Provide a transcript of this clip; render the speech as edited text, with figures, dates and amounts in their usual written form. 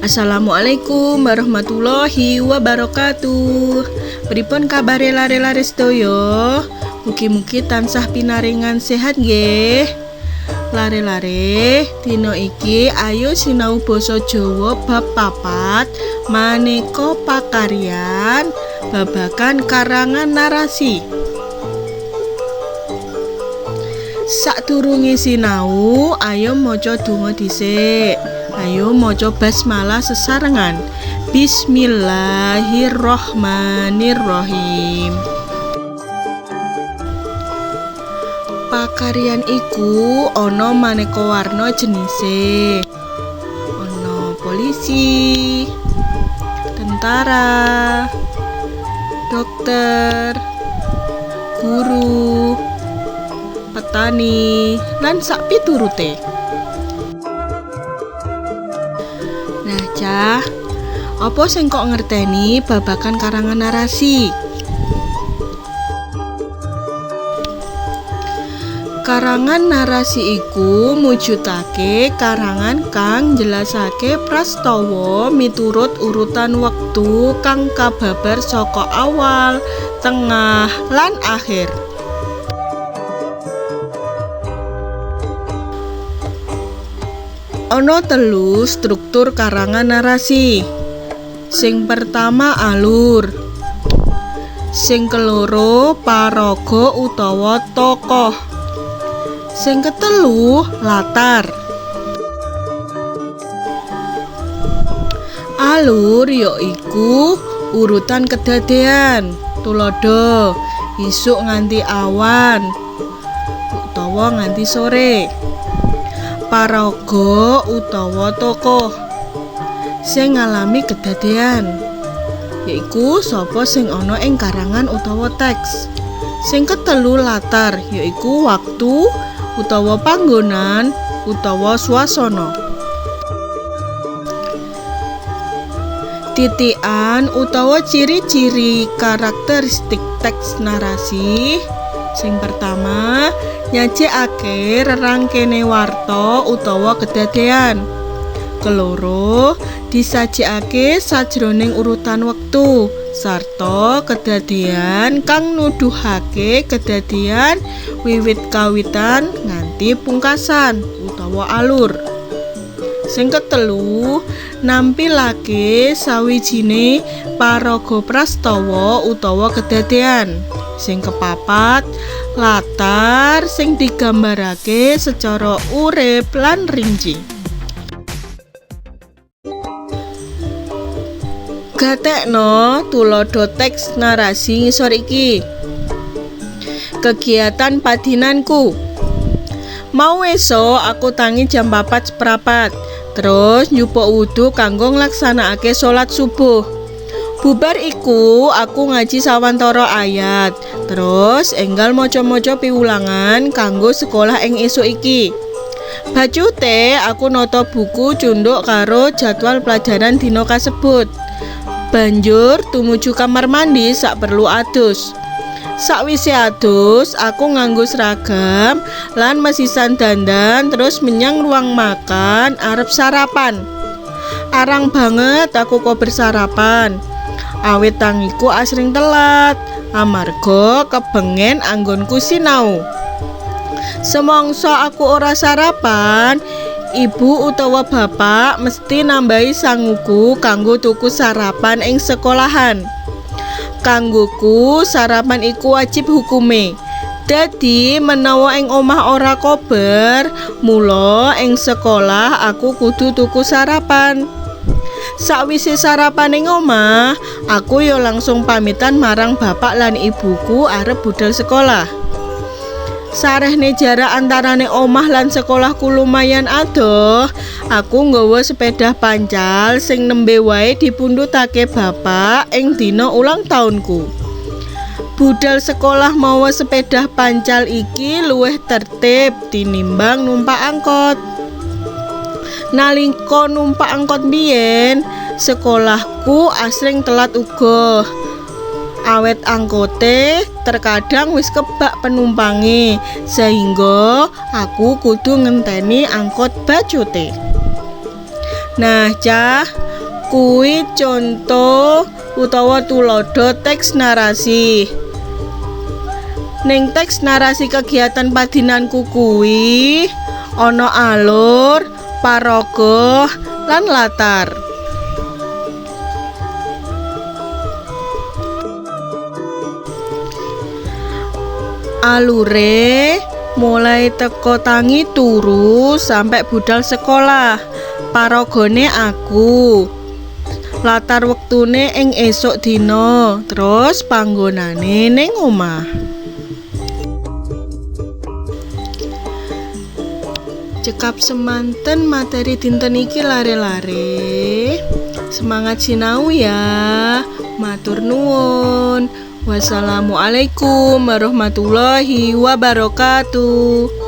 Assalamualaikum warahmatullahi wabarakatuh. Pripun kabare lare-lare sedaya? Mugi-mugi tansah pinaringan sehat nggih. Lare-lare, dina iki ayo sinau basa Jawa bab 4 maneka pakaryan babagan karangan narasi. Sadurunge sinau, ayo maca donga dhisik. Ayo maca basmalah sesarengan. Bismillahirrahmanirrahim. Pakaryan iku ana maneka warna jenise. Ana polisi, tentara, dokter, guru, petani, lan sak piturute. Nah, Cah, apa sing kok ngerteni babagan karangan narasi? Karangan narasi iku mujudake karangan kang jelasake prastawa miturut urutan wektu kang kababar saka awal, tengah, lan akhir. Ana telu struktur karangan narasi. Sing pertama alur. Sing keloro paraga utawa tokoh. Sing ketelu latar. Alur yaiku urutan kedadean. Tulodo isuk nganti awan utawa nganti sore. Paraga utawa tokoh sing ngalami kedadean yaiku sapa sing ana ing karangan utawa teks. Sing ketelu latar yaiku waktu utawa panggonan utawa swasana. Titikan utawa ciri-ciri karakteristik teks narasi. Sing pertama, nyajikake rerangkene warta utawa kedadean. Keloro, disajikake sajroning urutan wektu sarta kedadean kang nuduhake kedadean wiwit kawitan nganti pungkasan utawa alur. Sing ketelu, nampilake sawijine paraga prastawa utawa kedadean. Sing kepapat, latar sing digambarake secara urip lan rinci. Gatekno tulodo teks narasi ngisor iki. Kegiatan padinanku. Mau esuk aku tangi jam 4:15. Terus nyupuk wudu kanggo nglaksanakake salat subuh. Bubar iku aku ngaji sawantara ayat. Terus enggal maca-maca piwulangan kanggo sekolah ing esuk iki. Bacute aku nata buku cunduk karo jadwal pelajaran dina kasebut. Banjur tumuju kamar mandi sak perlu adus. Sakwise adus, aku nganggo seragam lan mesisan dandan terus menyang ruang makan arep sarapan. Arang banget aku kok bersarapan. Awit tangiku asring telat amarga kebengen anggonku sinau. Semangsa aku ora sarapan, ibu utawa bapak mesti nambahi sanguku kanggo tuku sarapan ing sekolahan. Kanggoku sarapan iku wajib hukume. Dadi menawa ing omah ora kober, mula ing sekolah aku kudu tuku sarapan. Sakwise sarapan ing omah, aku yo langsung pamitan marang bapak lan ibuku arep budal sekolah. Sarehne jarak antarane omah lan sekolahku lumayan adoh. Aku nggawa sepeda pancal sing nembe wae dipundhutake bapak ing dina ulang tahunku. Budal sekolah mawa sepeda pancal iki luwih tertib tinimbang numpak angkot. Nalika numpak angkot biyen, sekolahku asring telat uga. Awet angkote terkadang wis kebak penumpange, sehingga aku kudu ngenteni angkot bacute. Nah, Cah, Kuwi contoh utawa tulodo teks narasi. Ning teks narasi kegiatan padinanku kuwi ana alur, paraga, lan latar. Alure mulai teko tangi turu sampai budal sekolah. Paragane aku. Latar wektune ing esuk dina, terus panggonane ning omah. Cekap semanten materi dinten iki lare-lare. Semangat sinau ya. Matur nuwun. Wassalamualaikum warahmatullahi wabarakatuh.